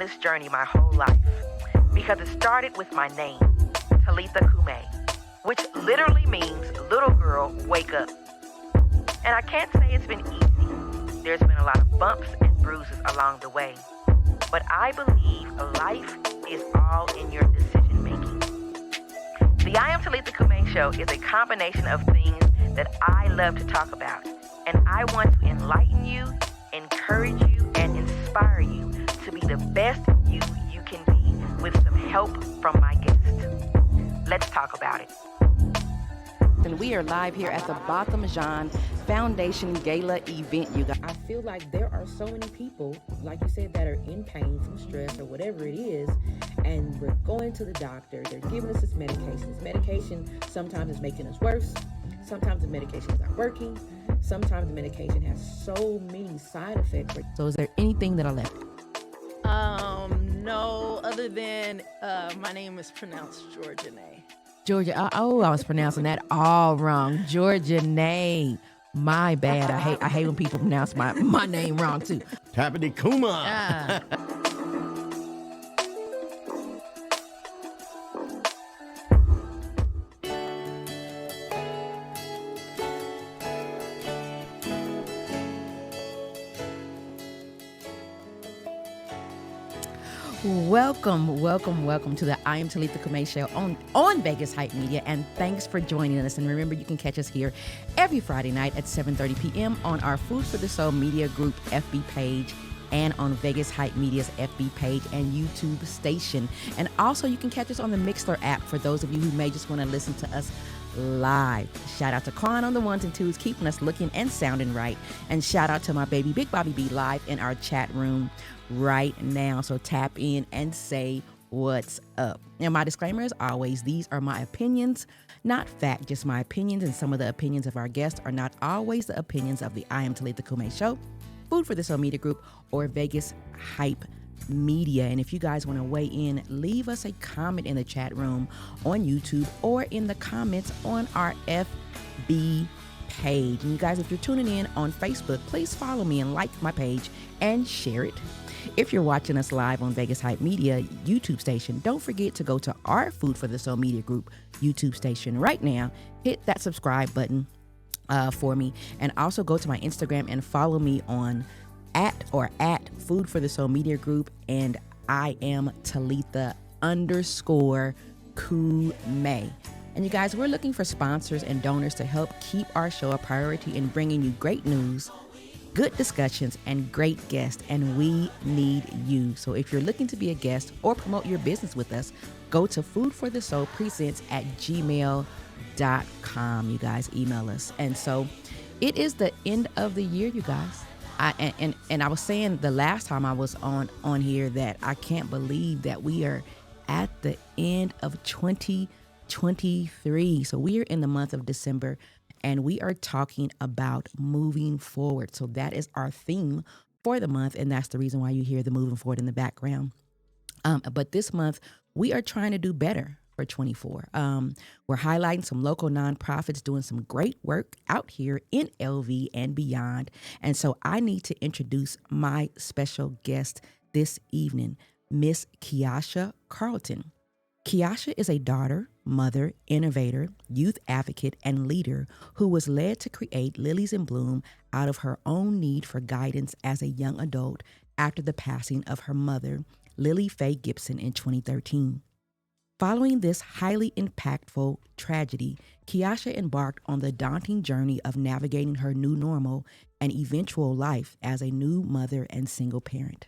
this journey my whole life because it started with my name, Talitha Cumi, which literally means little girl, wake up. And I can't say it's been easy. There's been a lot of bumps and bruises along the way. But I believe life is all in your decision making. The I Am Talitha Cumi show is a combination of things that I love to talk about. And I want to enlighten you, encourage you, and inspire you to be the best you can be with some help from my guests. Let's talk about it. And we are live here at the Botham Jean Foundation Gala event, you guys. I feel like there are so many people, like you said, that are in pain from stress or whatever it is, and we're going to the doctor. They're giving us this medication. This medication sometimes is making us worse. Sometimes the medication is not working. Sometimes the medication has so many side effects. So is there anything that I left? No, other than my name is pronounced Georgianae. Georgia, I was pronouncing that all wrong. Georgianae. My bad. I hate when people pronounce my name wrong too. Tappity Kuma. Welcome to the I Am Talitha Cumi show on Vegas Hype Media, and thanks for joining us. And remember, you can catch us here every Friday night at 7:30 p.m. on our Food for the Soul Media Group FB page and on Vegas Hype Media's FB page and YouTube station. And also, you can catch us on the Mixler app for those of you who may just want to listen to us live. Shout out to Quan on the ones and twos, keeping us looking and sounding right. And shout out to my baby Big Bobby B live in our chat room right now. So tap in and say what's up. And my disclaimer is always, these are my opinions, not fact, just my opinions. And some of the opinions of our guests are not always the opinions of the I Am Talitha Cumi show, Food for the Soul Media Group, or Vegas Hype Media. And if you guys want to weigh in, leave us a comment in the chat room on YouTube or in the comments on our FB page. And you guys, if you're tuning in on Facebook, please follow me and like my page and share it. If you're watching us live on Vegas Hype Media YouTube station, don't forget to go to our Food for the Soul Media Group YouTube station right now. Hit that subscribe button for me, and also go to my Instagram and follow me on at Food for the Soul Media Group, and I am Talitha _ Cumi. And you guys, we're looking for sponsors and donors to help keep our show a priority in bringing you great news, good discussions, and great guests, and we need you. So if you're looking to be a guest or promote your business with us, go to foodforthesoulpresents@gmail.com. You guys, email us. And so it is the end of the year, you guys. I was saying the last time I was on here that I can't believe that we are at the end of 2023. So we are in the month of December, and we are talking about moving forward. So that is our theme for the month, and that's the reason why you hear the moving forward in the background. But this month, we are trying to do better for 24. We're highlighting some local nonprofits doing some great work out here in LV and beyond. And so I need to introduce my special guest this evening, Miss Keiasha Carlton. Keiasha is a daughter, mother, innovator, youth advocate, and leader who was led to create Lillies in Bloom out of her own need for guidance as a young adult after the passing of her mother, Lily Faye Gibson, in 2013. Following this highly impactful tragedy, Keiasha embarked on the daunting journey of navigating her new normal and eventual life as a new mother and single parent.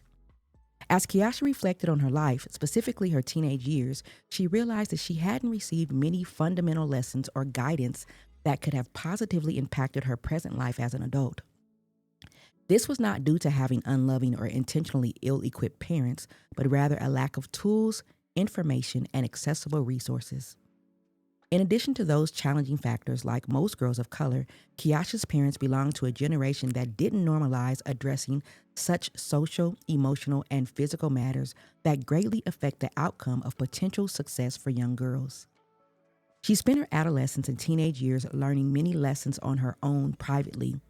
As Keiasha reflected on her life, specifically her teenage years, she realized that she hadn't received many fundamental lessons or guidance that could have positively impacted her present life as an adult. This was not due to having unloving or intentionally ill-equipped parents, but rather a lack of tools, information, and accessible resources. In addition to those challenging factors, like most girls of color, Keiasha's parents belonged to a generation that didn't normalize addressing such social, emotional, and physical matters that greatly affect the outcome of potential success for young girls. She spent her adolescence and teenage years learning many lessons on her own privately,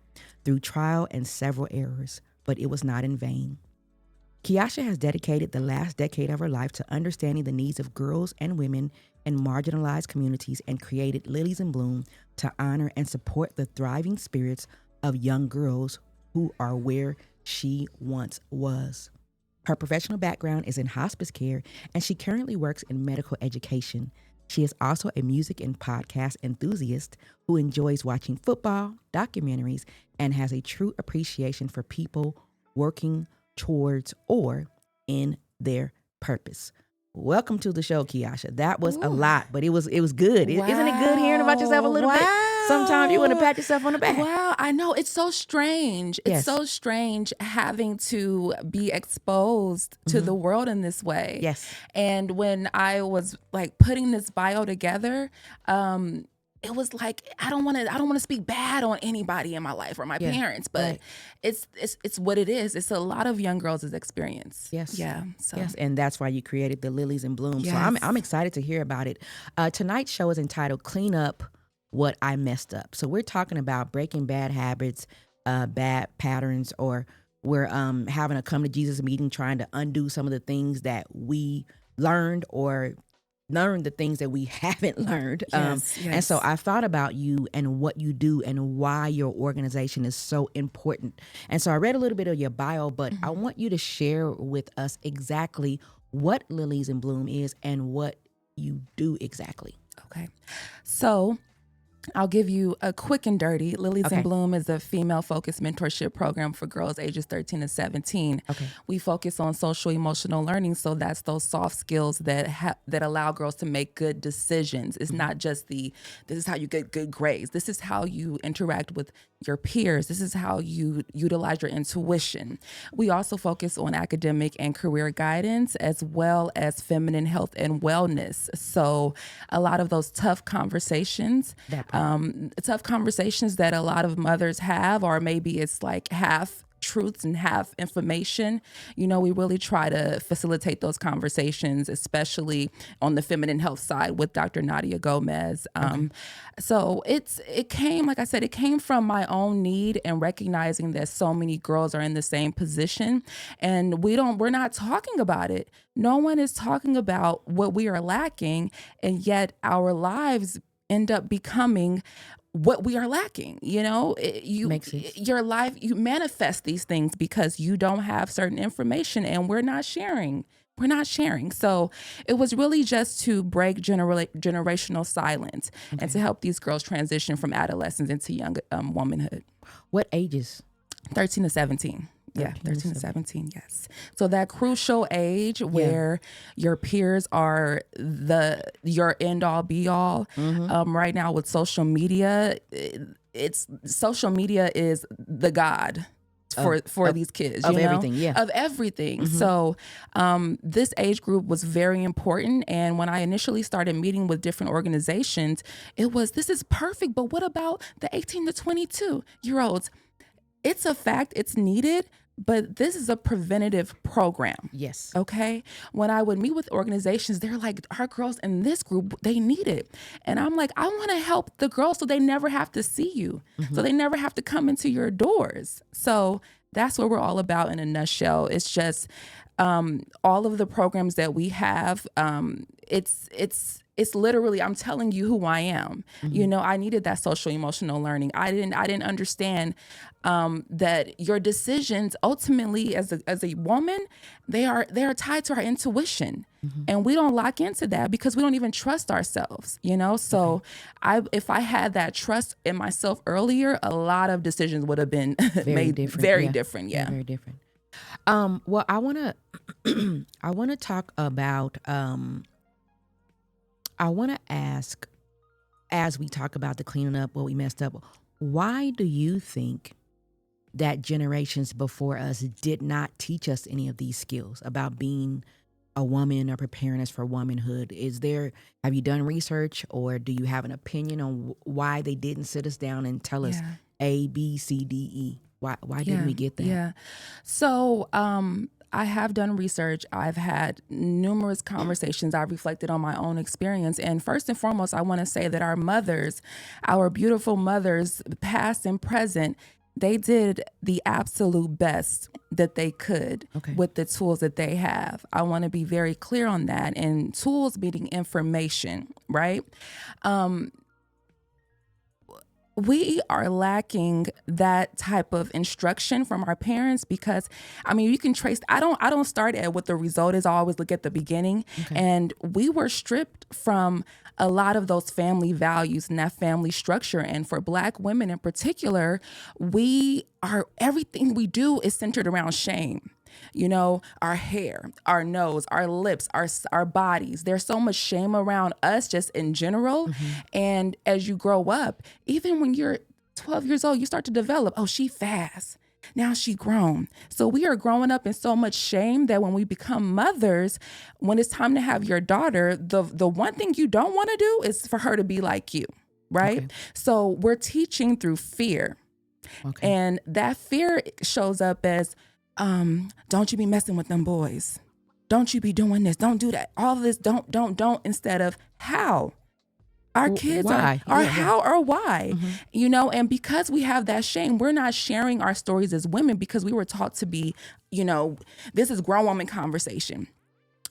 through trial and several errors, but it was not in vain. Keiasha has dedicated the last decade of her life to understanding the needs of girls and women in marginalized communities and created Lillies in Bloom to honor and support the thriving spirits of young girls who are where she once was. Her professional background is in hospice care, and she currently works in medical education. She is also a music and podcast enthusiast who enjoys watching football, documentaries, and has a true appreciation for people working towards or in their purpose. Welcome to the show, Keiasha. That was a lot, but it was good. Wow. Isn't it good hearing about yourself a little bit? Sometimes you want to pat yourself on the back. Wow, I know. It's so strange. Yes. It's so strange having to be exposed to the world in this way. Yes. And when I was like putting this bio together, it was like I don't want to speak bad on anybody in my life or my parents, but it's what it is. It's a lot of young girls' experience. Yes. Yeah. So. Yes, and that's why you created the Lillies in Bloom. Yes. So I'm excited to hear about it. Tonight's show is entitled "Clean Up What I Messed Up." So we're talking about breaking bad habits, bad patterns, or we're having a come to Jesus meeting, trying to undo some of the things that we learned or learn the things that we haven't learned. Yes. And so I thought about you and what you do and why your organization is so important. And so I read a little bit of your bio, but I want you to share with us exactly what Lillies in Bloom is and what you do exactly. Okay. So I'll give you a quick and dirty. Lillies in Bloom is a female-focused mentorship program for girls ages 13 to 17. Okay. We focus on social emotional learning, so that's those soft skills that allow girls to make good decisions. It's not just this is how you get good grades. This is how you interact with your peers. This is how you utilize your intuition. We also focus on academic and career guidance as well as feminine health and wellness. So a lot of those tough conversations that a lot of mothers have, or maybe it's like half truths and half information. We really try to facilitate those conversations, especially on the feminine health side with Dr. Nadia Gomez. So it came from my own need and recognizing that so many girls are in the same position, and we're not talking about it. No one is talking about what we are lacking, and yet our lives end up becoming what we are lacking. Makes sense. Your life, you manifest these things because you don't have certain information, and we're not sharing. So it was really just to break generational silence and to help these girls transition from adolescence into young womanhood. What ages? 13 to 17. Yeah, 13 to 17, yes. So that crucial age where your peers are your end all be all. Right now with social media, social media is the God for these kids. Of everything, yeah. Of everything. So this age group was very important. And when I initially started meeting with different organizations, this is perfect, but what about the 18 to 22-year-olds? It's a fact, it's needed, but this is a preventative program. Yes. Okay. When I would meet with organizations, they're like, our girls in this group, they need it. And I'm like, I want to help the girls so they never have to see you. So they never have to come into your doors. So that's what we're all about in a nutshell. It's just all of the programs that we have. It's literally, I'm telling you who I am. I needed that social emotional learning. I didn't understand that your decisions ultimately as a woman, they are tied to our intuition. And we don't lock into that because we don't even trust ourselves, So if I had that trust in myself earlier, a lot of decisions would have been made very different. Yeah. Very different. Well, I want to talk about, I want to ask, as we talk about the cleaning up, what we messed up, why do you think that generations before us did not teach us any of these skills about being a woman or preparing us for womanhood? Have you done research, or do you have an opinion on why they didn't sit us down and tell us A, B, C, D, E? Why didn't we get that? Yeah. So I have done research. I've had numerous conversations. I've reflected on my own experience. And first and foremost, I want to say that our mothers, our beautiful mothers, past and present, They did the absolute best that they could with the tools that they have. I want to be very clear on that. And tools meaning information, right? We are lacking that type of instruction from our parents because, I mean, you can trace. I don't start at what the result is. I always look at the beginning. And we were stripped from a lot of those family values and that family structure. And for Black women in particular, everything we do is centered around shame. You know, our hair, our nose, our lips, our bodies. There's so much shame around us just in general. And as you grow up, even when you're 12 years old, you start to develop, oh, she fast. Now she grown. So we are growing up in so much shame that when we become mothers, when it's time to have your daughter, the one thing you don't want to do is for her to be like you, right? So we're teaching through fear. And that fear shows up as, don't you be messing with them boys. Don't you be doing this. Don't do that. All of this, don't, instead of how. Our kids are how or why, you know, and because we have that shame, we're not sharing our stories as women because we were taught to be, you know, this is grown woman conversation.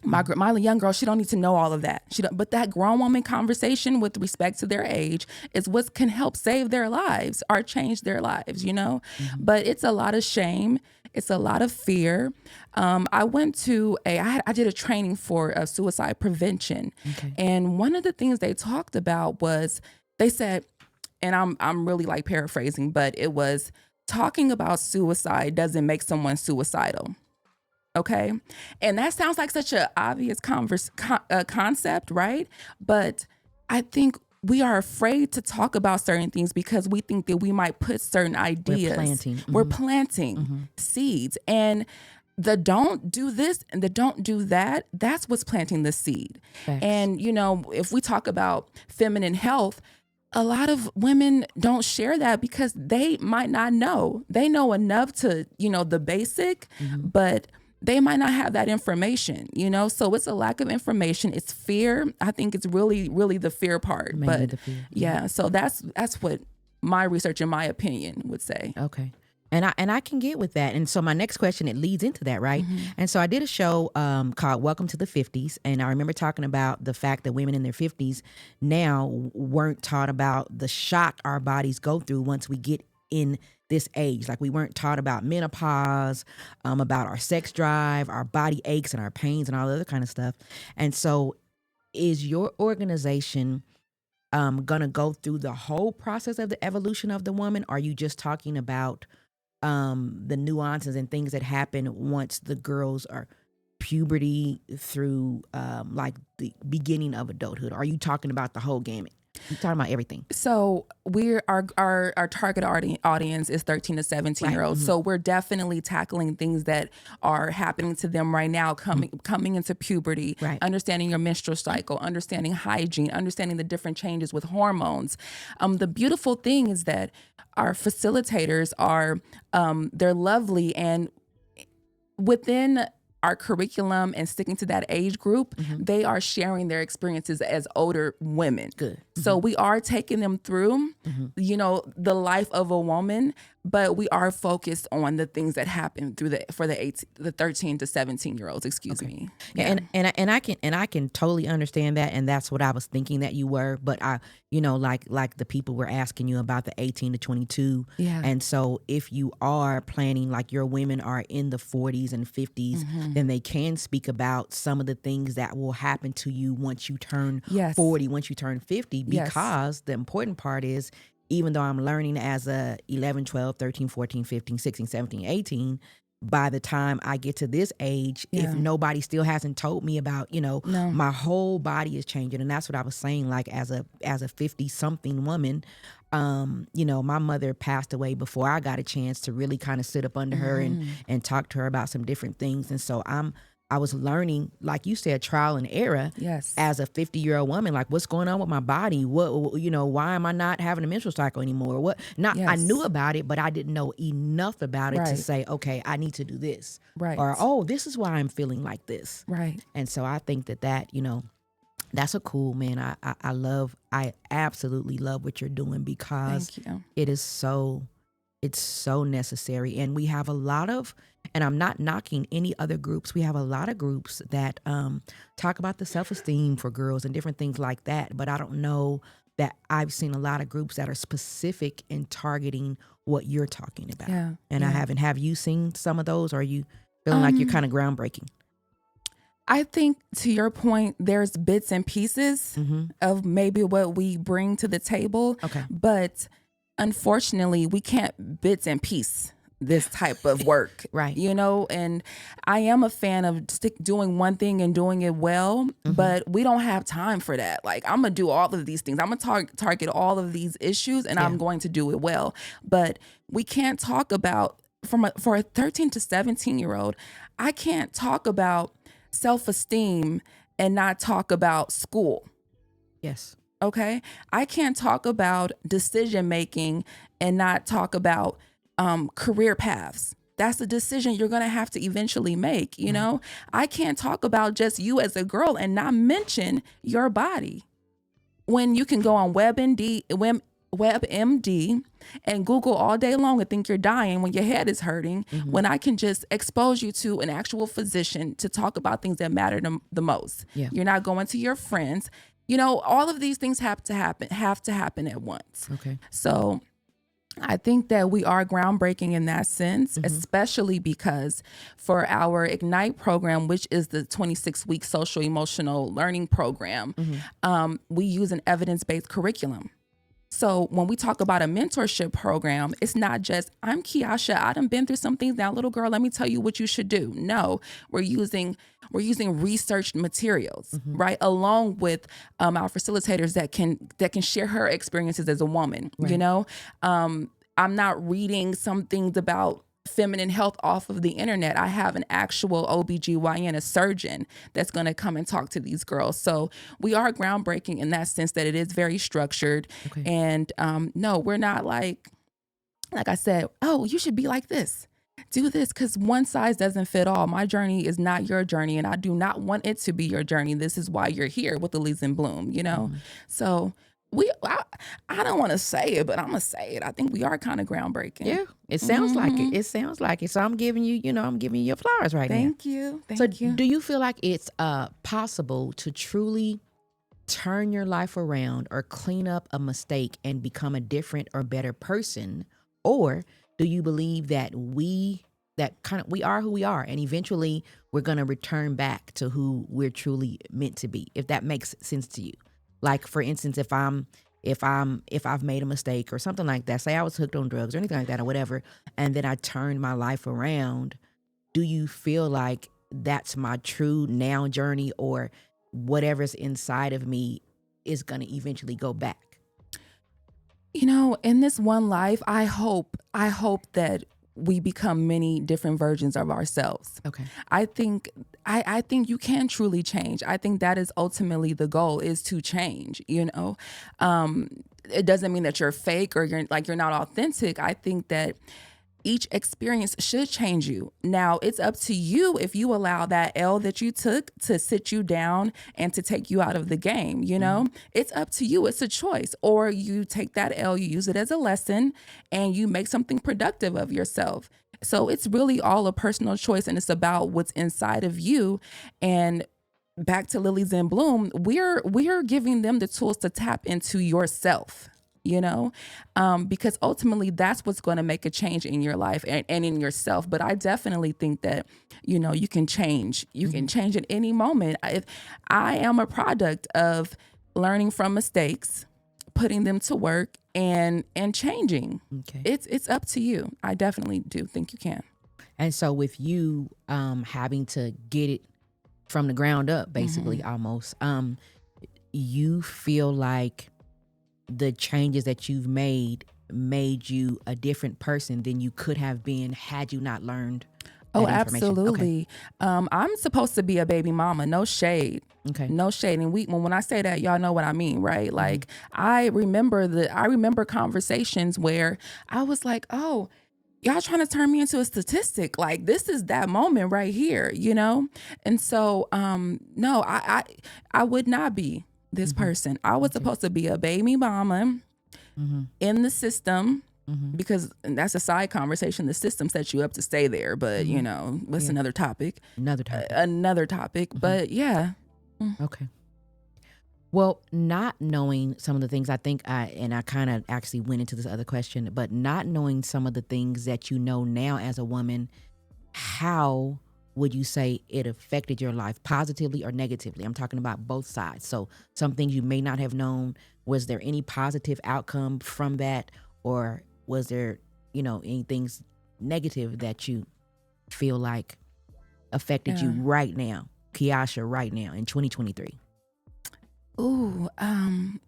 My young girl, she don't need to know all of that. But that grown woman conversation with respect to their age is what can help save their lives or change their lives, you know? But it's a lot of shame. It's a lot of fear. I went to I did a training for suicide prevention. And one of the things they talked about was, they said, and I'm really like paraphrasing, but it was talking about suicide doesn't make someone suicidal. Okay. And that sounds like such an obvious concept, right? But I think we are afraid to talk about certain things because we think that we might put certain ideas. We're planting seeds. And the don't do this and the don't do that, that's what's planting the seed. And, you know, if we talk about feminine health, a lot of women don't share that because they might not know. They know enough to, you know, the basic, but they might not have that information, you know? So it's a lack of information. It's fear. I think it's really, really the fear part. Mainly the fear. Yeah, so that's what my research, in my opinion, would say. Okay. And I can get with that. And so my next question, it leads into that, right? And so I did a show called Welcome to the 50s. And I remember talking about the fact that women in their 50s now weren't taught about the shock our bodies go through once we get in this age. Like we weren't taught about menopause, about our sex drive, our body aches and our pains and all the other kind of stuff. And so is your organization gonna go through the whole process of the evolution of the woman? Or are you just talking about the nuances and things that happen once the girls are puberty through like the beginning of adulthood? Or are you talking about the whole gamut? I'm talking about everything. So our target audience is 13 to 17 year olds. So we're definitely tackling things that are happening to them right now, coming into puberty, understanding your menstrual cycle, understanding hygiene, understanding the different changes with hormones. The beautiful thing is that our facilitators are they're lovely, and within our curriculum and sticking to that age group, they are sharing their experiences as older women. Good. So we are taking them through, you know, the life of a woman, but we are focused on the things that happen through the 13 to 17 year olds, excuse me. Yeah. And I can totally understand that, and that's what I was thinking that you were, but I, you know, like the people were asking you about the 18 to 22. Yeah. And so if you are planning, like your women are in the 40s and 50s, then they can speak about some of the things that will happen to you once you turn 40, once you turn 50, because the important part is, even though I'm learning as a 11, 12, 13, 14, 15, 16, 17, 18, by the time I get to this age, if nobody still hasn't told me about, you know, my whole body is changing. And that's what I was saying, like as a 50 something woman, you know, my mother passed away before I got a chance to really kind of sit up under her and talk to her about some different things. And so I was learning, like you said, trial and error as a 50-year-old woman, like what's going on with my body? What, you know, why am I not having a menstrual cycle anymore? I knew about it, but I didn't know enough about it to say, okay, I need to do this. Or, oh, this is why I'm feeling like this. And so I think that, you know, that's a cool, man. I absolutely love what you're doing, because it is so It's so necessary. And we have a lot of, and I'm not knocking any other groups, we have a lot of groups that talk about the self-esteem for girls and different things like that. But I don't know that I've seen a lot of groups that are specific in targeting what you're talking about. Yeah. And I haven't. Have you seen some of those? Or are you feeling like you're kind of groundbreaking? I think, to your point, there's bits and pieces of maybe what we bring to the table. Okay. But unfortunately, we can't bits and piece this type of work. Right. You know, and I am a fan of doing one thing and doing it well, but we don't have time for that. Like, I'm going to do all of these things. I'm going to target all of these issues, and I'm going to do it well. But we can't talk about, for a 13 to 17-year-old, I can't talk about self-esteem and not talk about school. Yes. Okay. I can't talk about decision making and not talk about career paths. That's a decision you're going to have to eventually make. You know, I can't talk about just you as a girl and not mention your body. When you can go on WebMD and Google all day long and think you're dying when your head is hurting, when I can just expose you to an actual physician to talk about things that matter the most. Yeah. You're not going to your friends. You know, all of these things have to happen at once. Okay. So I think that we are groundbreaking in that sense, especially because for our Ignite program, which is the 26-week social emotional learning program, we use an evidence-based curriculum. So when we talk about a mentorship program, it's not just, I'm Keiasha, I done been through some things now, little girl, let me tell you what you should do. No, we're using researched materials, right? Along with our facilitators that can share her experiences as a woman, you know? I'm not reading some things about feminine health off of the internet. I have an actual OBGYN, a surgeon, that's going to come and talk to these girls. So we are groundbreaking in that sense that it is very structured. Okay. And no, we're not like I said, oh, you should be like this. Do this, because one size doesn't fit all. My journey is not your journey, and I do not want it to be your journey. This is why you're here with Lillies in Bloom, you know? So I don't want to say it, but I'm going to say it. I think we are kind of groundbreaking. Yeah, it sounds like it. It sounds like it. So I'm giving you, I'm giving you your flowers right now. Thank you. So do you feel like it's possible to truly turn your life around or clean up a mistake and become a different or better person? Or do you believe that we are who we are, and eventually we're going to return back to who we're truly meant to be, if that makes sense to you? Like, for instance, if I've made a mistake or something like that, say I was hooked on drugs or anything like that or whatever, and then I turned my life around, do you feel like that's my true now journey, or whatever's inside of me is going to eventually go back? You know, in this one life, I hope that we become many different versions of ourselves. Okay. I think you can truly change. I think that is ultimately the goal, is to change, you know. It doesn't mean that you're fake or you're not authentic. I think that each experience should change you. Now, it's up to you if you allow that L that you took to sit you down and to take you out of the game, you know? It's up to you. It's a choice. Or you take that L, you use it as a lesson, and you make something productive of yourself. So it's really all a personal choice, and it's about what's inside of you. And back to Lillies in Bloom, we're giving them the tools to tap into yourself, you know, because ultimately that's what's going to make a change in your life and in yourself. But I definitely think that, you know, you can change. You can change at any moment. I am a product of learning from mistakes, putting them to work, and changing. Okay. It's up to you. I definitely do think you can. And so with you having to get it from the ground up, basically, almost, you feel like the changes that you've made you a different person than you could have been had you not learned that information? Absolutely. Okay. I'm supposed to be a baby mama. No shade. Okay. No shade. And when I say that, y'all know what I mean, right? Like, I remember conversations where I was like, oh, y'all trying to turn me into a statistic. Like, this is that moment right here, you know? And so, no, I would not be this person. I was supposed to be a baby mama in the system, because that's a side conversation. The system sets you up to stay there, but you know, what's another topic? Another topic. But yeah. Okay. Well, not knowing some of the things, I think I kind of actually went into this other question, but not knowing some of the things that you know now as a woman, how would you say it affected your life positively or negatively? I'm talking about both sides. So some things you may not have known. Was there any positive outcome from that? Or was there, any things negative that you feel like affected you right now, Keiasha, right now in 2023? Ooh,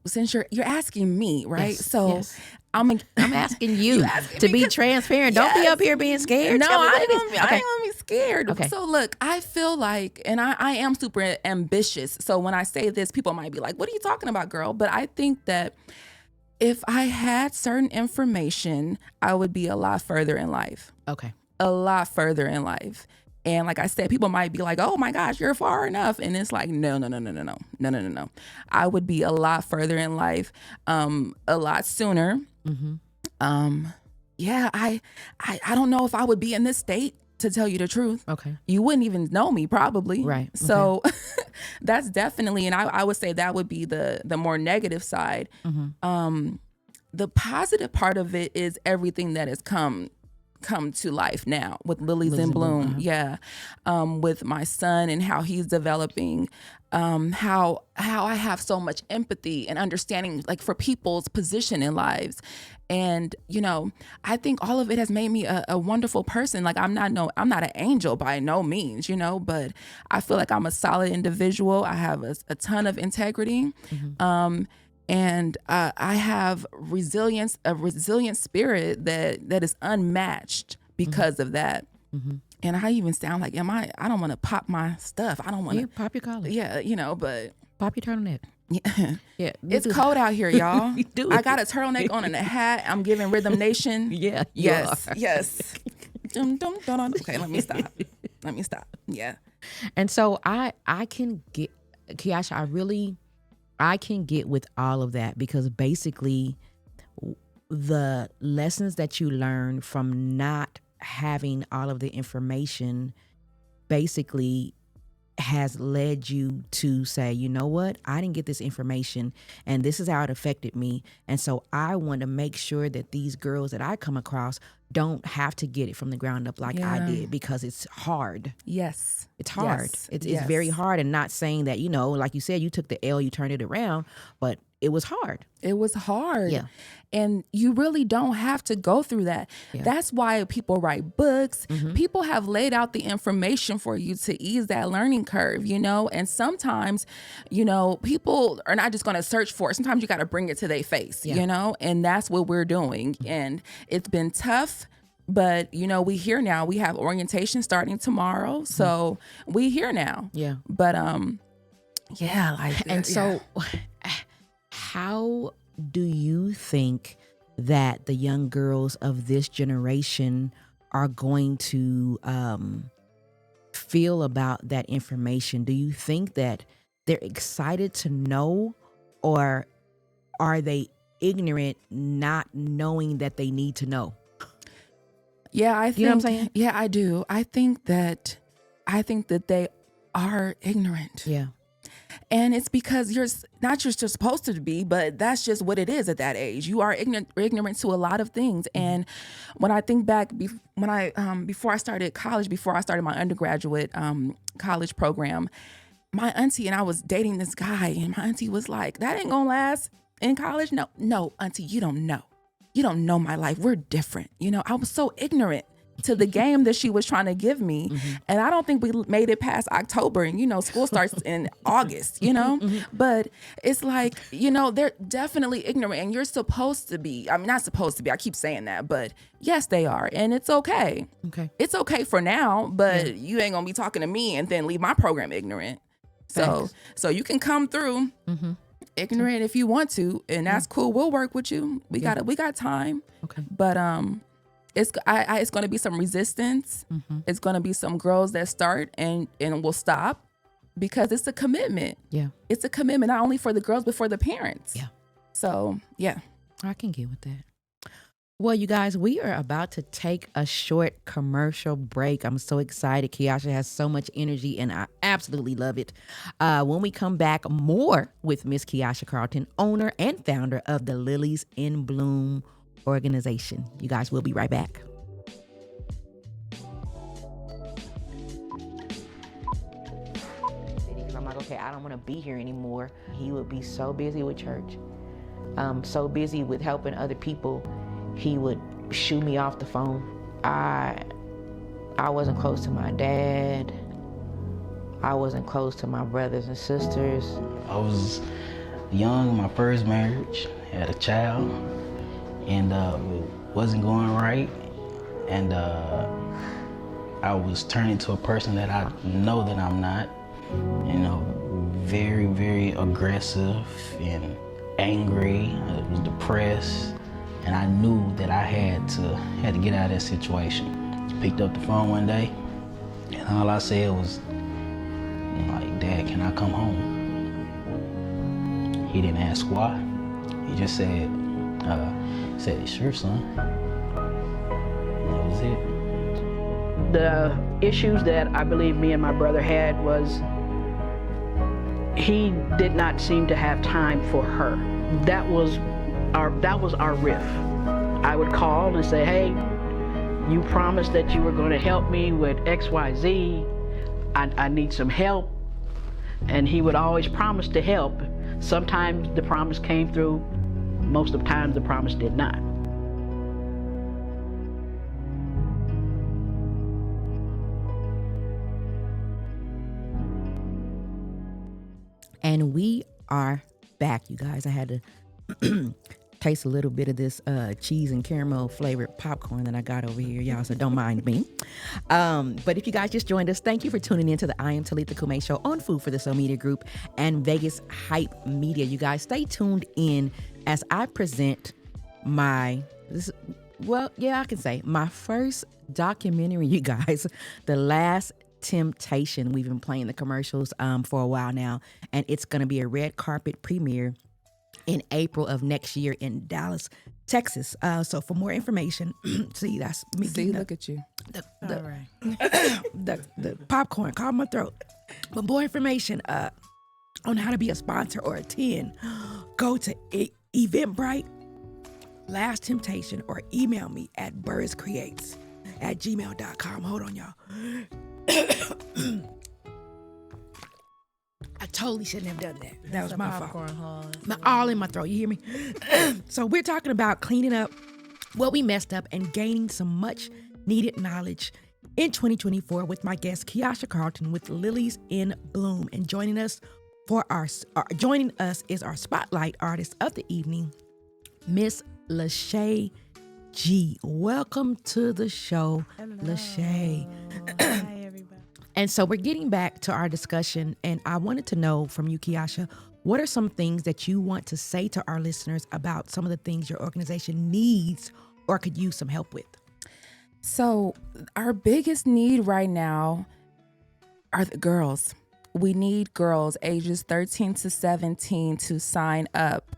since you're asking me, right? Yes, So yes. I'm asking you asking to me be 'cause- transparent. Don't be up here being scared. No, Tell me what I it is. ain't gonna be scared. Okay. So look, I feel like, and I am super ambitious. So when I say this, people might be like, "What are you talking about, girl?" But I think that if I had certain information, I would be a lot further in life. Okay. A lot further in life. And like I said, people might be like, "Oh my gosh, you're far enough." And it's like, no. I would be a lot further in life, a lot sooner. Yeah, I don't know if I would be in this state, to tell you the truth. Okay. You wouldn't even know me probably. Right. So that's definitely, and I would say that would be the more negative side. The positive part of it is everything that has come to life now with Lillies in Bloom. Yeah. With my son and how he's developing, how I have so much empathy and understanding, like, for people's position in lives. And, I think all of it has made me a wonderful person. Like, I'm not an angel by no means, but I feel like I'm a solid individual. I have a ton of integrity. And I have a resilient spirit that is unmatched because of that. And I even sound like, I don't want to pop my stuff. I don't want to pop your collar. Yeah, but Pop your turtleneck. Yeah. It's cold out here, y'all. Do I it. got a turtleneck on and a hat. I'm giving Rhythm Nation. Yeah. Yes. Dum, dum, dum, dum. Okay, let me stop. Yeah. And so I can get, Keiasha, I can get with all of that, because basically the lessons that you learn from not having all of the information basically has led you to say, you know what, I didn't get this information and this is how it affected me. And so I want to make sure that these girls that I come across don't have to get it from the ground up like I did, because it's hard. Yes. It's hard. Yes. It's very hard. And not saying that, like you said, you took the L, you turned it around, but it was hard. It was hard. Yeah. And you really don't have to go through that. Yeah. That's why people write books. People have laid out the information for you to ease that learning curve, and sometimes, people are not just going to search for it. Sometimes you got to bring it to their face, and that's what we're doing. And it's been tough. But, we here now. We have orientation starting tomorrow. So we here now. Yeah. But, yeah. And so how do you think that the young girls of this generation are going to feel about that information? Do you think that they're excited to know, or are they ignorant, not knowing that they need to know? Yeah, I think, you know what I'm saying? Yeah, I do. I think that they are ignorant. Yeah. And it's because you're supposed to be, but that's just what it is at that age. You are ignorant to a lot of things. And when I think back, before I started college, before I started my undergraduate college program, my auntie and I was dating this guy, and my auntie was like, "That ain't gonna last in college." No, auntie, you don't know. You don't know my life. We're different. I was so ignorant to the game that she was trying to give me. And I don't think we made it past October, and school starts in August, but it's like, they're definitely ignorant, and you're supposed to be, not supposed to be, I keep saying that, but yes, they are. And it's okay. Okay. It's okay for now, but you ain't gonna be talking to me and then leave my program ignorant. So you can come through ignorant if you want to, and that's cool. We'll work with you. We got time. Okay. But it's going to be some resistance. It's going to be some girls that start and will stop, because it's a commitment. Yeah. It's a commitment, not only for the girls but for the parents. Yeah. So yeah, I can get with that. Well, you guys, we are about to take a short commercial break. I'm so excited. Keiasha has so much energy, and I absolutely love it. When we come back, more with Miss Keiasha Carlton, owner and founder of the Lillies in Bloom organization. You guys, we'll be right back. I'm like, okay, I don't want to be here anymore. He would be so busy with church, so busy with helping other people. He would shoo me off the phone. I wasn't close to my dad. I wasn't close to my brothers and sisters. I was young in my first marriage, had a child, and it wasn't going right. And I was turning to a person that I know that I'm not, very, very aggressive and angry. I was depressed. And I knew that I had to get out of that situation. Picked up the phone one day, and all I said was, Dad, can I come home? He didn't ask why. He just said, sure, son. And that was it. The issues that I believe me and my brother had was he did not seem to have time for her. That was our riff. I would call and say, hey, you promised that you were going to help me with XYZ. I need some help. And he would always promise to help. Sometimes the promise came through. Most of the times the promise did not. And we are back, you guys. I had to taste a little bit of this cheese and caramel flavored popcorn that I got over here, y'all, so don't mind me. But if you guys just joined us, thank you for tuning in to the I Am Talitha Cumi show on Food for the Soul Media Group and Vegas Hype Media. You guys stay tuned in as I present my first documentary, you guys, The Last Temptation. We've been playing the commercials for a while now, and it's going to be a red carpet premiere in April of next year in Dallas, Texas. So for more information, see, that's me. See, look at you. All right. the popcorn caught my throat. But more information on how to be a sponsor or attend, go to Eventbrite, Last Temptation, or email me at burscreates@gmail.com. Hold on, y'all. I totally shouldn't have done that. That was my fault. All in my throat. You hear me? So we're talking about cleaning up what we messed up and gaining some much needed knowledge in 2024 with my guest Keiasha Carlton with Lillies in Bloom. And joining us is our spotlight artist of the evening, Miss Lachey G. Welcome to the show, Lachey. Hi, everybody. And so we're getting back to our discussion, and I wanted to know from you, Keiasha, what are some things that you want to say to our listeners about some of the things your organization needs or could use some help with? So our biggest need right now are the girls. We need girls ages 13 to 17 to sign up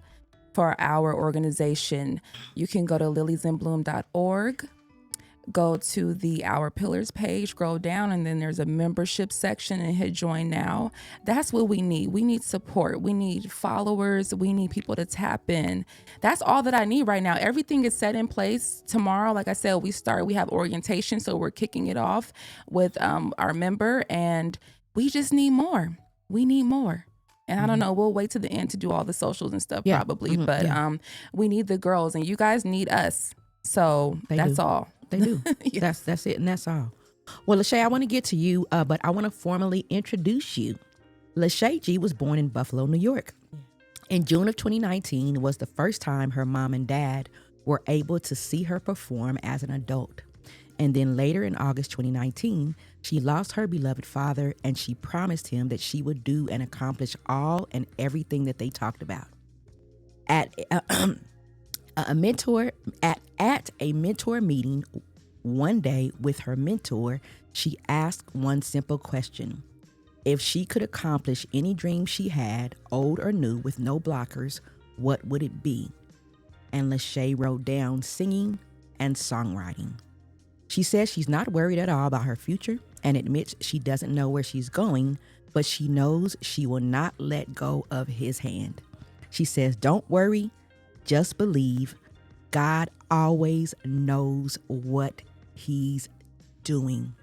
for our organization. You can go to lilliesinbloom.org. Go to the Our Pillars page, scroll down, and then there's a membership section and hit join now. That's what we need. We need support. We need followers. We need people to tap in. That's all that I need right now. Everything is set in place. Tomorrow, like I said, we have orientation, so we're kicking it off with our member, and we just need more. We need more. And I don't know, we'll wait to the end to do all the socials and stuff probably, but we need the girls, and you guys need us. So that's all. They do. Yes. That's it, and that's all. Well, Lachey, I want to get to you, but I want to formally introduce you. Lachey G was born in Buffalo, New York. In June of 2019 was the first time her mom and dad were able to see her perform as an adult. And then later in August 2019, she lost her beloved father, and she promised him that she would do and accomplish all and everything that they talked about. At a mentor meeting one day with her mentor, she asked one simple question. If she could accomplish any dream she had, old or new, with no blockers, what would it be? and Lachey wrote down singing and songwriting. She says she's not worried at all about her future and admits she doesn't know where she's going, but she knows she will not let go of his hand. She says, don't worry, just believe. God always knows what he's doing.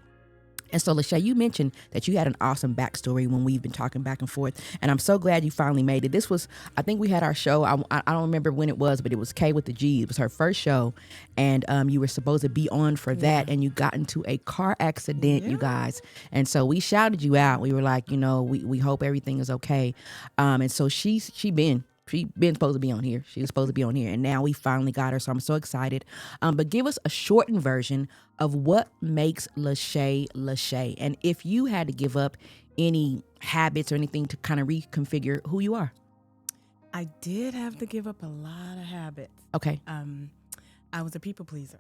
And so, Lachey, you mentioned that you had an awesome backstory when we've been talking back and forth, and I'm so glad you finally made it. This was, I think we had our show, I don't remember when it was, but it was K with the G. It was her first show, and you were supposed to be on for that, and you got into a car accident, you guys. And so we shouted you out. We were like, we hope everything is okay. And so she been supposed to be on here. She was supposed to be on here, and now we finally got her, so I'm so excited. But give us a shortened version of what makes Lachey. And if you had to give up any habits or anything to kind of reconfigure who you are. I did have to give up a lot of habits. Okay. I was a people pleaser.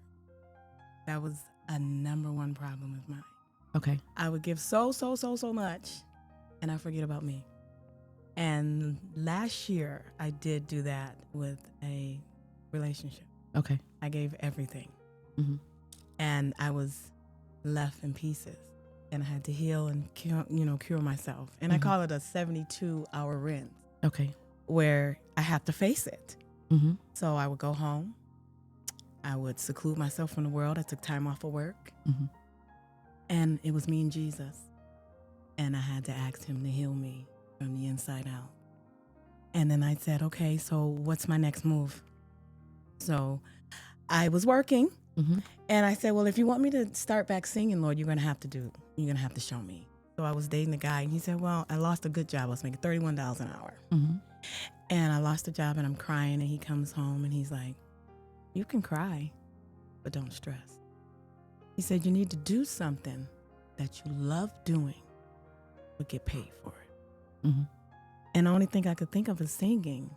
That was a number one problem of mine. Okay. I would give so much, and I forget about me. And last year, I did do that with a relationship. Okay. I gave everything. Mm-hmm. And I was left in pieces. And I had to heal and cure myself. And I call it a 72-hour rinse. Okay. Where I have to face it. Mm-hmm. So I would go home. I would seclude myself from the world. I took time off of work. Mm-hmm. And it was me and Jesus. And I had to ask him to heal me from the inside out. And then I said, okay, so what's my next move? So I was working. Mm-hmm. And I said, well, if you want me to start back singing, Lord, you're going to have to show me. So I was dating a guy, and he said, well, I lost a good job. I was making $31 an hour. Mm-hmm. And I lost the job, and I'm crying, and he comes home, and he's like, you can cry, but don't stress. He said, you need to do something that you love doing, but get paid for it. Mm-hmm. And the only thing I could think of is singing.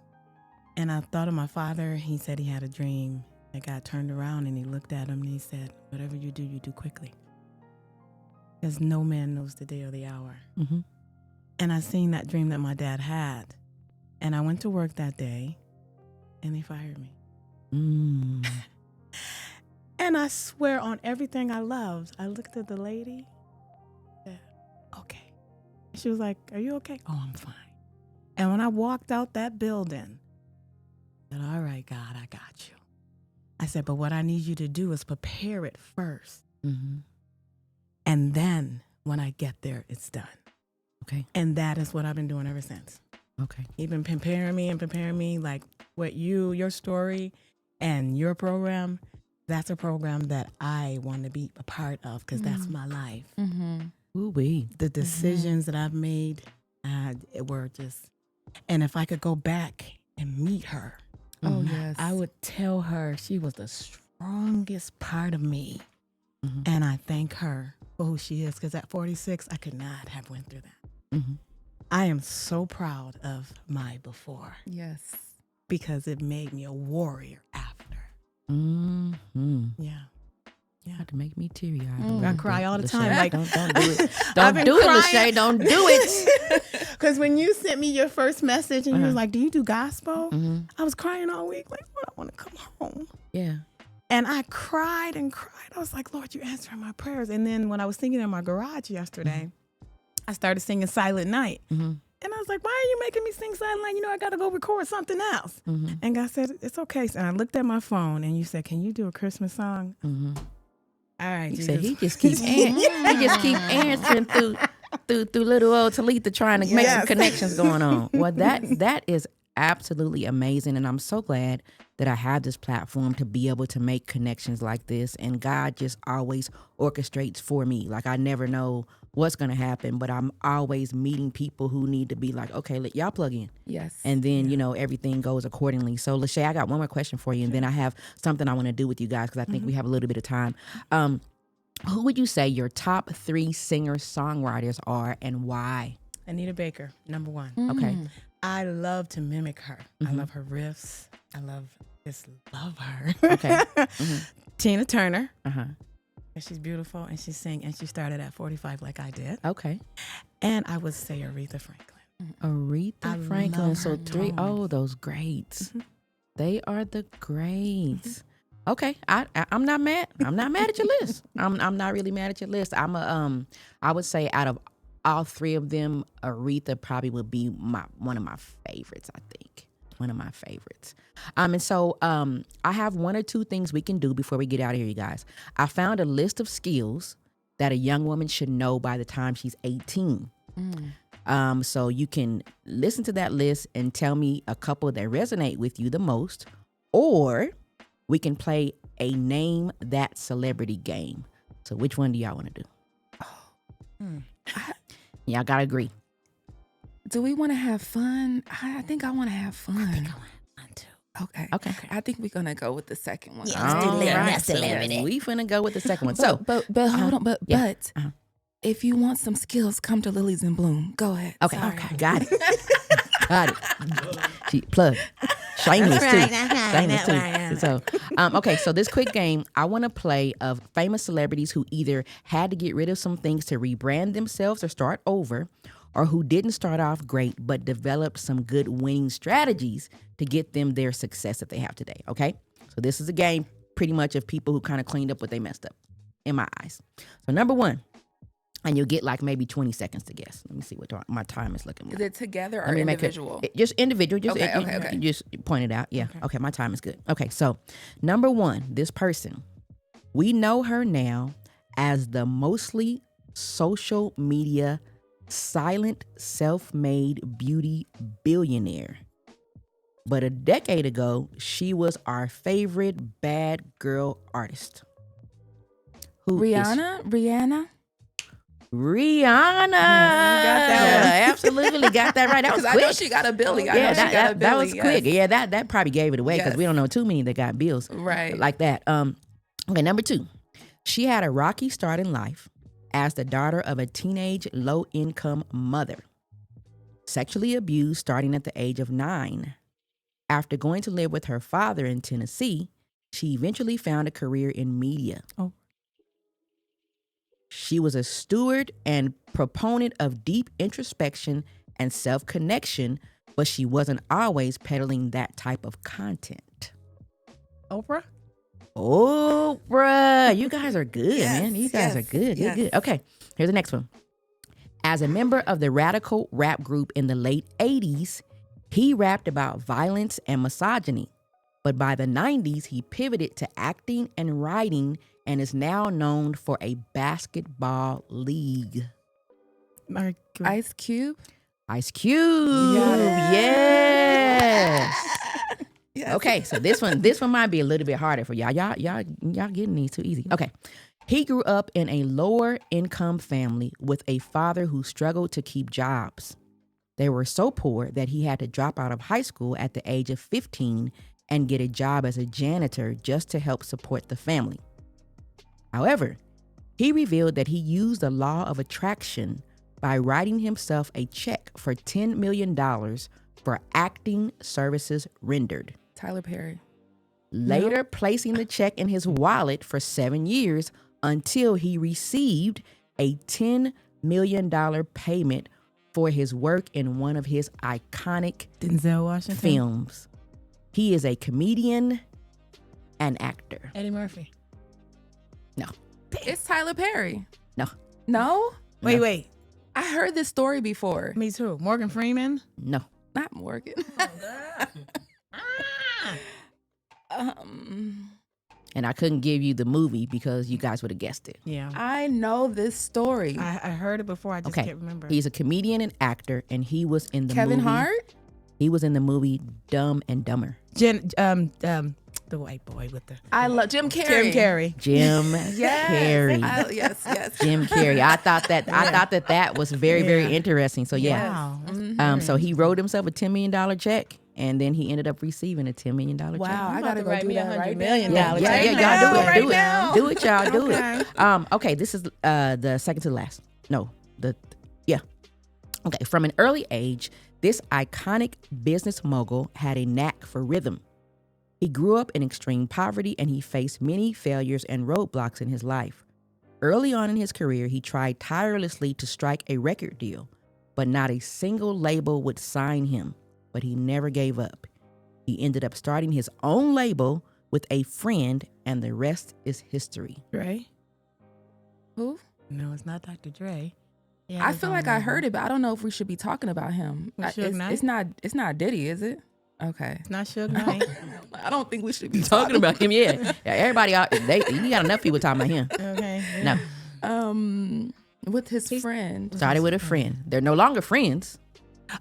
And I thought of my father. He said he had a dream. The guy turned around and he looked at him and he said, whatever you do quickly. Because no man knows the day or the hour. Mm-hmm. And I seen that dream that my dad had. And I went to work that day and they fired me. Mm. And I swear on everything I loved, I looked at the lady, said, okay. She was like, are you okay? Oh, I'm fine. And when I walked out that building, I said, all right, God, I got you. I said, but what I need you to do is prepare it first. Mm-hmm. And then when I get there, it's done. Okay. And that is what I've been doing ever since. Okay. You've been preparing me like what your story and your program, that's a program that I want to be a part of because that's my life. Mm-hmm. Ooh-wee. The decisions that I've made were just, and if I could go back and meet her, Oh, yes. I would tell her she was the strongest part of me. Mm-hmm. And I thank her for who she is because at 46, I could not have went through that. Mm-hmm. I am so proud of my before Yes. because it made me a warrior after. Mm-hmm. Yeah. You have to make me teary-eyed. Mm. I cry all the Lachey, time. Like, don't do it. I've Don't been do it, crying. Lachey. Don't do it. Because when you sent me your first message and you was like, do you do gospel? Mm-hmm. I was crying all week. Like, Lord, I want to come home. Yeah. And I cried and cried. I was like, Lord, you answering my prayers. And then when I was singing in my garage yesterday, I started singing Silent Night. Mm-hmm. And I was like, why are you making me sing Silent Night? I got to go record something else. Mm-hmm. And God said, it's okay. And I looked at my phone and you said, can you do a Christmas song? Mm-hmm. All right. He Jesus. said he just keep answering through little old Talitha trying to make some connections going on. Well, that is absolutely amazing, and I'm so glad that I have this platform to be able to make connections like this. And God just always orchestrates for me. Like I never know what's gonna happen, but I'm always meeting people who need to be like, okay, let y'all plug in. Yes. And then, everything goes accordingly. So, Lachey, I got one more question for you, and then I have something I want to do with you guys because I think we have a little bit of time. Who would you say your top 3 singer-songwriters are and why? Anita Baker, number 1. Okay. I love to mimic her. I Mhm. love her riffs. I just love her. Okay. Tina Turner. Uh-huh. She's beautiful and she sings and she started at 45 like I did. Okay. And I would say Aretha Franklin. Aretha I Franklin. love So her 3. tones. Oh, those greats. They are the grades. Okay, I'm not mad. I'm not mad at your list. I'm not really mad at your list. I would say out of all three of them, Aretha probably would be one of my favorites. I think one of my favorites. And so I have one or two things we can do before we get out of here, you guys. I found a list of skills that a young woman should know by the time she's 18. So you can listen to that list and tell me a couple that resonate with you the most, or we can play a name that celebrity game. So which one do y'all want to do? Y'all gotta agree. Do we want to have fun? I think I want to have fun. I think I want fun too. Okay. I think we're gonna go with the second one. All right, so we finna go with the second one. So, but hold on, but if you want some skills, come to Lillies in Bloom. Go ahead. Okay, Sorry. got it. Got it. Plug. Shameless too. Shameless too. So, okay. So this quick game, I want to play of famous celebrities who either had to get rid of some things to rebrand themselves or start over, or who didn't start off great but developed some good winning strategies to get them their success that they have today. Okay. So this is a game pretty much of people who kind of cleaned up what they messed up, in my eyes. So number one. And you'll get like maybe 20 seconds to guess. Let me see what my time is looking like. Is it together or individual? Just individual. Just Okay. You just point it out. Yeah. Okay, my time is good. Okay, so number one, this person. We know her now as the mostly social media silent self-made beauty billionaire. But a decade ago, she was our favorite bad girl artist. Who is Rihanna? Rihanna. Yeah, absolutely got that right. That was quick. I know she got a Billy. That was quick. Yeah, that probably gave it away because we don't know too many that got bills like that. Okay, number two. She had a rocky start in life as the daughter of a teenage low-income mother. Sexually abused starting at the age of 9. After going to live with her father in Tennessee, she eventually found a career in media. Oh. She was a steward and proponent of deep introspection and self-connection, but she wasn't always peddling that type of content. Oprah? You guys are good, man. You guys are good. You're good. Okay, here's the next one. As a member of the radical rap group in the late 80s, he rapped about violence and misogyny. But by the 90s, he pivoted to acting and writing and is now known for a basketball league. Ice Cube? Ice Cube. Yes. Yes. Okay, so this one might be a little bit harder for y'all. Y'all getting these too easy. Okay. He grew up in a lower income family with a father who struggled to keep jobs. They were so poor that he had to drop out of high school at the age of 15 and get a job as a janitor just to help support the family. However, he revealed that he used the law of attraction by writing himself a check for $10 million for acting services rendered. Tyler Perry. Later placing the check in his wallet for 7 years until he received a $10 million payment for his work in one of his iconic Denzel Washington films. He is a comedian and actor. Eddie Murphy. No. It's Tyler Perry. No. No? Wait. I heard this story before. Me too. Morgan Freeman? No. Not Morgan. And I couldn't give you the movie because you guys would have guessed it. Yeah. I know this story. I heard it before. I just can't remember. He's a comedian and actor, and he was in the Kevin movie. Hart? He was in the movie Dumb and Dumber. The white boy with the... I love Jim Carrey. Jim Yes. Carrey. Yes. Jim Carrey. I thought that was very, very interesting. So yeah. Wow. Mm-hmm. So he wrote himself a $10 million check, and then he ended up receiving a $10 million check. Wow, I gotta go write do me that $100 right million now. check. Y'all do it, y'all do it. Okay, this is the second to the last. Okay, from an early age, this iconic business mogul had a knack for rhythm. He grew up in extreme poverty and he faced many failures and roadblocks in his life. Early on in his career, he tried tirelessly to strike a record deal, but not a single label would sign him. But he never gave up. He ended up starting his own label with a friend, and the rest is history. Dre? Who? No, it's not Dr. Dre. I feel like I heard it, but I don't know if we should be talking about him. Suge Knight? It's not Diddy, is it? Okay. It's not Suge Knight. I don't think we should be Talking about him, yeah. Everybody, you got enough people talking about him. Okay. No, with his friend. started with a friend. They're no longer friends.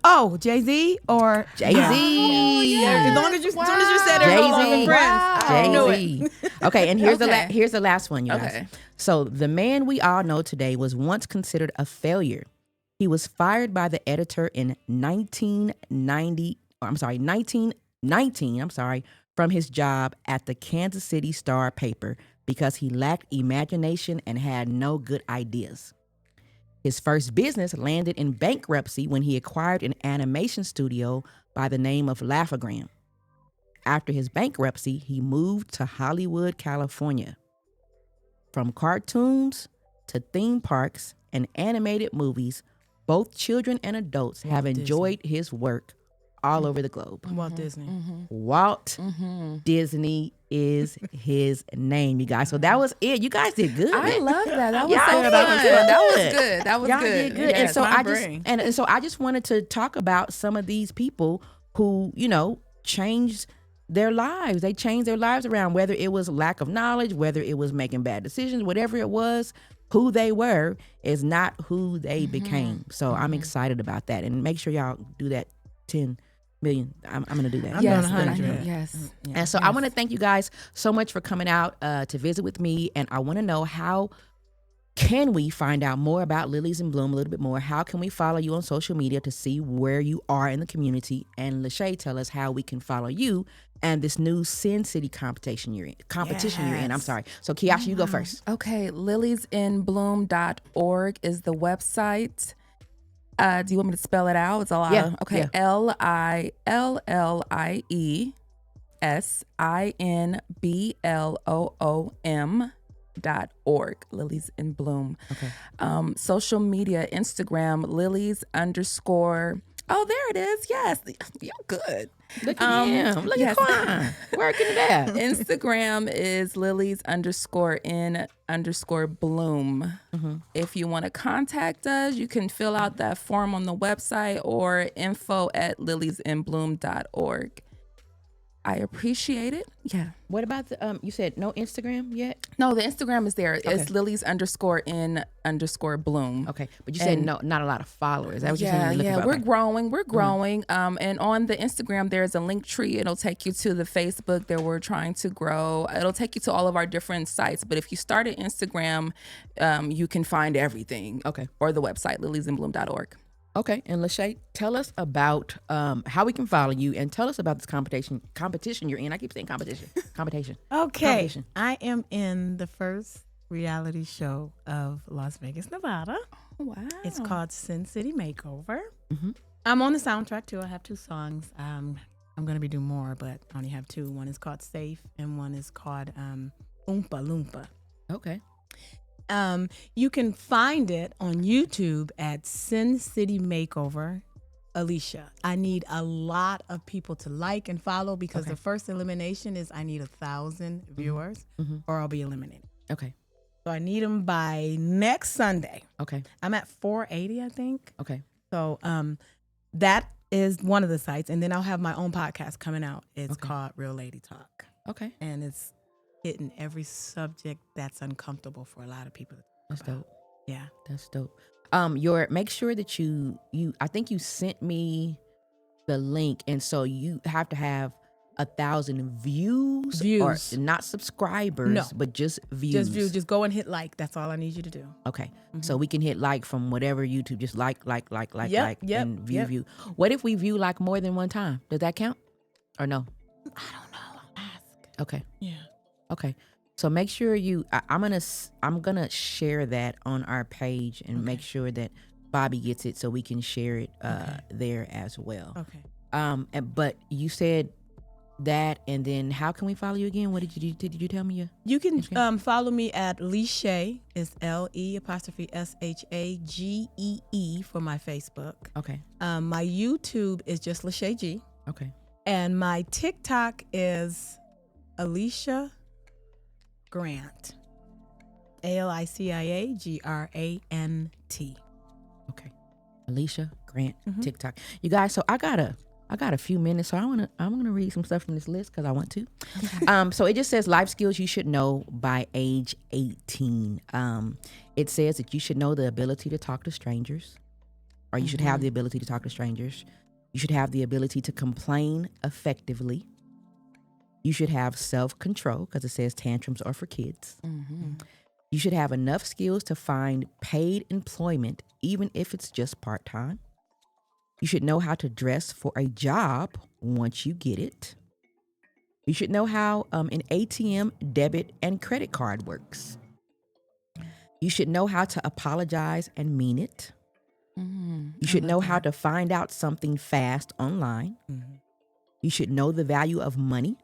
Oh, Jay-Z or Jay-Z. Yeah. As soon as you said they're no longer Jay-Z. friends, I knew it. Jay-Z. Okay, and here's Okay. here's the last one, you guys. Okay. So the man we all know today was once considered a failure. He was fired by the editor in 1919, from his job at the Kansas City Star paper because he lacked imagination and had no good ideas. His first business landed in bankruptcy when he acquired an animation studio by the name of Laugh-O-Gram. After his bankruptcy, he moved to Hollywood, California. From cartoons to theme parks and animated movies, both children and adults have enjoyed his work all over the globe. Walt Disney. Walt Disney is his name, you guys. So that was it. You guys did good. I man. love that. That was Y'all so did fun. good. That was good. That was Y'all good. did good. And Yes. so my I brain. and so I just wanted to talk about some of these people who, changed their lives. They changed their lives around, whether it was lack of knowledge, whether it was making bad decisions, whatever it was. Who they were is not who they became. So I'm excited about that. And make sure y'all do that 10 million. I'm going to do that. I'm Yes, doing 100. yes. And so I want to thank you guys so much for coming out to visit with me. And I want to know, how can we find out more about Lillies in Bloom a little bit more? How can we follow you on social media to see where you are in the community? And Lachey, tell us how we can follow you and this new Sin City competition you're in. I'm sorry. So Keiasha, you go first. Okay, lilliesinbloom.org is the website. Do you want me to spell it out? It's a lot. Yeah, Okay, yeah. LILLIESINBLOOM.org. Lillies in Bloom. Okay. Social media, Instagram, Lillies_. Oh, there it is. Yes. You're good. Look at him. Look at Quan. Working it out. Instagram is Lillies_in_bloom. If you want to contact us, you can fill out that form on the website or info@lilliesinbloom.org. I appreciate it. Yeah. What about the you said no Instagram yet? No, the Instagram is there. Okay. It's Lillies_in_bloom. Okay. But you said And- no, not a lot of followers. That was just saying you're looking for- we're okay. growing. We're growing. And on the Instagram, there's a link tree. It'll take you to the Facebook that we're trying to grow. It'll take you to all of our different sites. But if you start at Instagram, you can find everything. Okay. Or the website, lilliesinbloom.org. Okay, and Lachey, tell us about how we can follow you, and tell us about this competition you're in. I keep saying competition. Okay. Competition. I am in the first reality show of Las Vegas, Nevada. Oh, wow. It's called Sin City Makeover. Mm-hmm. I'm on the soundtrack too. I have 2 songs. I'm going to be doing more, but I only have 2. One is called Safe and one is called Oompa Loompa. Okay. You can find it on YouTube at Sin City Makeover Alicia. I need a lot of people to like and follow because the first elimination is I need 1,000 viewers or I'll be eliminated. Okay. So I need them by next Sunday. Okay. I'm at 480, I think. Okay. So that is one of the sites. And then I'll have my own podcast coming out. It's called Real Lady Talk. Okay. And it's hitting every subject that's uncomfortable for a lot of people. That's dope. Yeah. That's dope. Make sure that you I think you sent me the link, and so you have to have 1,000 views. Or not subscribers, No. but just views. Just view. Just go and hit like. That's all I need you to do. Okay. So we can hit like from whatever YouTube, just like, Yep, and view, yep. view. What if we view like more than one time? Does that count? Or no? I don't know. I'll ask. Okay. Yeah. Okay. So make sure I'm gonna share that on our page and make sure that Bobby gets it so we can share it there as well. Okay. But you said that, and then how can we follow you again? What did you tell me? You can follow me at Lishagee. It's LE''SHAGEE for my Facebook. Okay. My YouTube is just Lachey G. Okay. And my TikTok is Alicia Grant. ALICIAGRANT. Okay. Alicia Grant, TikTok. You guys, so I got a few minutes, so I'm gonna read some stuff from this list because I want to. So it just says life skills you should know by age 18. It says that you should know the ability to talk to strangers, or you should have the ability to talk to strangers. You should have the ability to complain effectively. You should have self-control because it says tantrums are for kids. You should have enough skills to find paid employment, even if it's just part-time. You should know how to dress for a job once you get it. You should know how an ATM, debit, and credit card works. You should know how to apologize and mean it. You should know how to find out something fast online. You should know the value of money.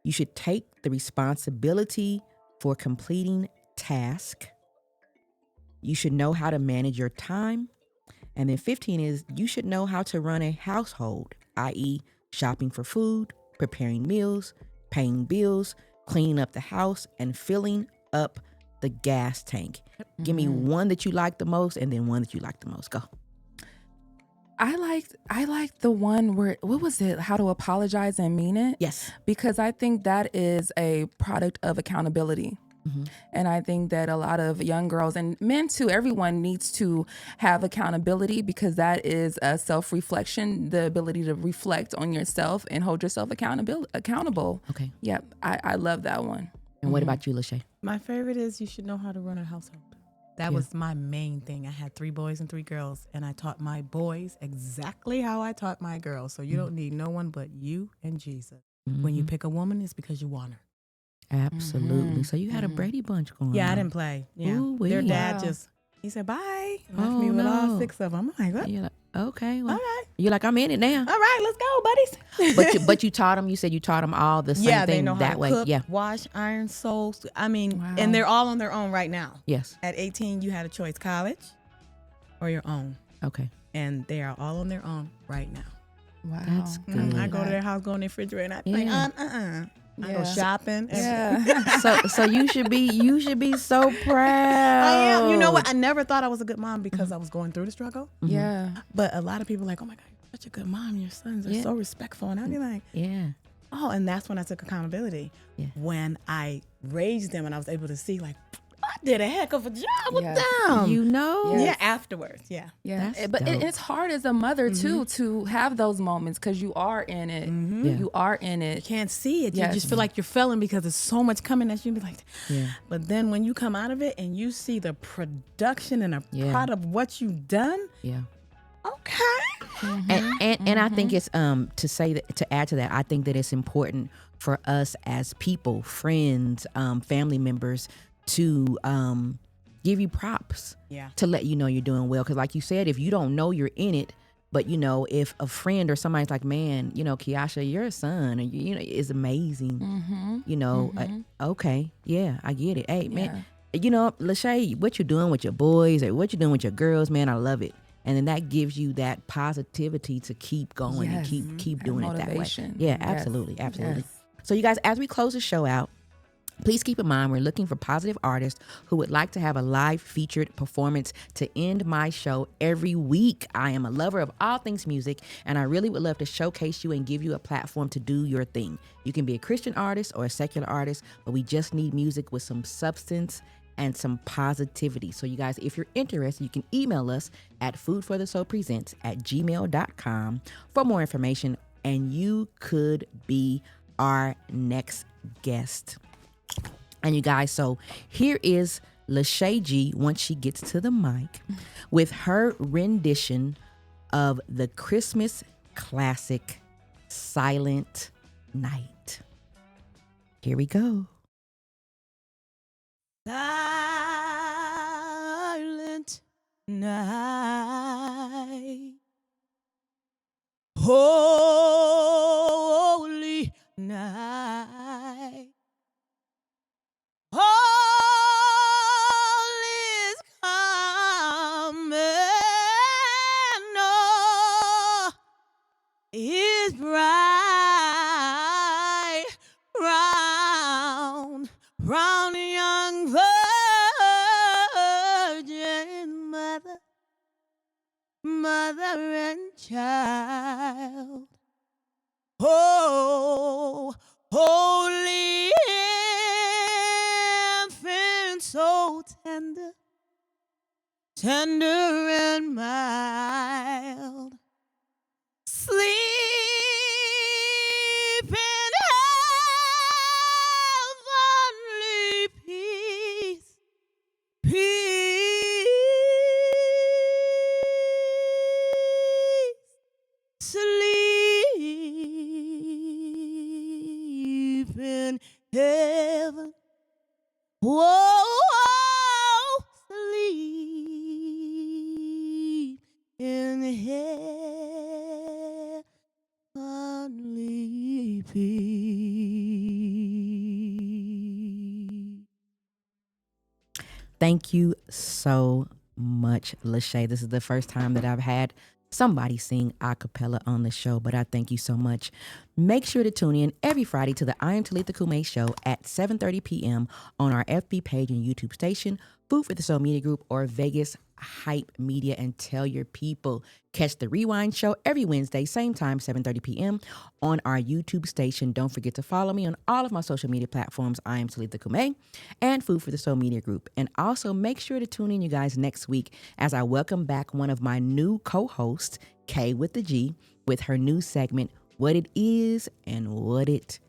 You should take the responsibility for completing tasks. You should know how to manage your time. And then 15 is you should know how to run a household, i.e. shopping for food, preparing meals, paying bills, cleaning up the house, and filling up the gas tank. Give me one that you like the most and then one that you like the most. Go. I liked the one where, what was it? How to apologize and mean it? Yes. Because I think that is a product of accountability. And I think that a lot of young girls and men too, everyone needs to have accountability because that is a self-reflection, the ability to reflect on yourself and hold yourself accountable. Okay. Yep. I love that one. And what about you, Lachey? My favorite is you should know how to run a household. That was my main thing. I had 3 boys and 3 girls, and I taught my boys exactly how I taught my girls. So you don't need no one but you and Jesus. When you pick a woman, it's because you want her. Absolutely. So you had a Brady Bunch going on. Yeah, I didn't play. Yeah. Ooh-wee. Their dad Wow. he said, bye. Left me with all 6 of them. I'm like, what? You're like, okay. Well, All right. You're like, I'm in it now. All right, let's go, buddies. But you taught them, you said you taught them all the same Yeah, thing they know that how to way. cook, Yeah. wash, iron, sew. I mean, Wow. and they're all on their own right now. Yes. At 18, you had a choice, college or your own. Okay. And they are all on their own right now. Wow. That's good. I go to their house, go in their refrigerator, and I like, Yeah. I go shopping. Yeah. So you should be so proud. I am. You know what? I never thought I was a good mom because I was going through the struggle. Yeah. But a lot of people are like, oh my God, you're such a good mom. Your sons are Yeah. so respectful. And I'd be like, Yeah. oh, and that's when I took accountability. Yeah. When I raised them and I was able to see, like, I did a heck of a job with Yeah. them. You know? Yeah. Yeah, afterwards. Yeah. Yeah, That's but dope. it's hard as a mother too to have those moments because you are in it. Yeah. You are in You it. can't see it. Yes. You just feel like you're failing because there's so much coming at you. Be like, Yeah. but then when you come out of it and you see the production and a Yeah. product of what you've done, Yeah. okay. And I think it's to say that, to add to that, I think that it's important for us as people, friends, family members to give you props. Yeah. To let you know you're doing well. Because like you said, if you don't know you're in it, but you know, if a friend or somebody's like, man, you know, Keiasha, your son, or you know, is amazing. You know, okay, yeah, I get it. Hey, man, you know, Lachey, what you're doing with your boys or what you're doing with your girls, man, I love it. And then that gives you that positivity to keep going and Yes. keep doing it that way. Motivation. Yeah, Yes. absolutely. Yes. So you guys, as we close the show out, please keep in mind we're looking for positive artists who would like to have a live featured performance to end my show every week. I am a lover of all things music, and I really would love to showcase you and give you a platform to do your thing. You can be a Christian artist or a secular artist, but we just need music with some substance and some positivity. So you guys, if you're interested, you can email us at foodforthesoulpresents@gmail.com for more information, and you could be our next guest. And you guys, so here is Lachey G once she gets to the mic with her rendition of the Christmas classic Silent Night. Here we go. Silent night, holy night, all is calm and all is bright. mother and child. Oh, holy infant, so tender, tender and mild. Sleep in heavenly peace, peace. Sleep in heaven. Whoa, sleep in heavenly peace. Thank you so much, Lachey. This is the first time that I've had somebody sing a cappella on the show, but I thank you so much. Make sure to tune in every Friday to the I Am Talitha Cumi show at 7:30 p.m. on our FB page and YouTube station, Food for the Soul Media Group, or Vegas Hype Media, and tell your people. Catch the Rewind show every Wednesday, same time, 7:30 p.m. on our YouTube station. Don't forget to follow me on all of my social media platforms. I am Talitha Cumi and Food for the Soul Media Group. And also make sure to tune in, you guys, next week as I welcome back one of my new co-hosts, K with the G, with her new segment, What It Is and What It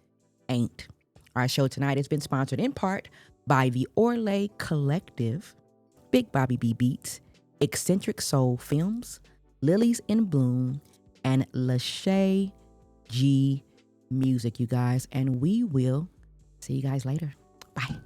Ain't. Our show tonight has been sponsored in part by the Orlay Collective, Big Bobby B Beats, Eccentric Soul Films, Lillies in Bloom, and Lachey G Music, you guys. And we will see you guys later. Bye.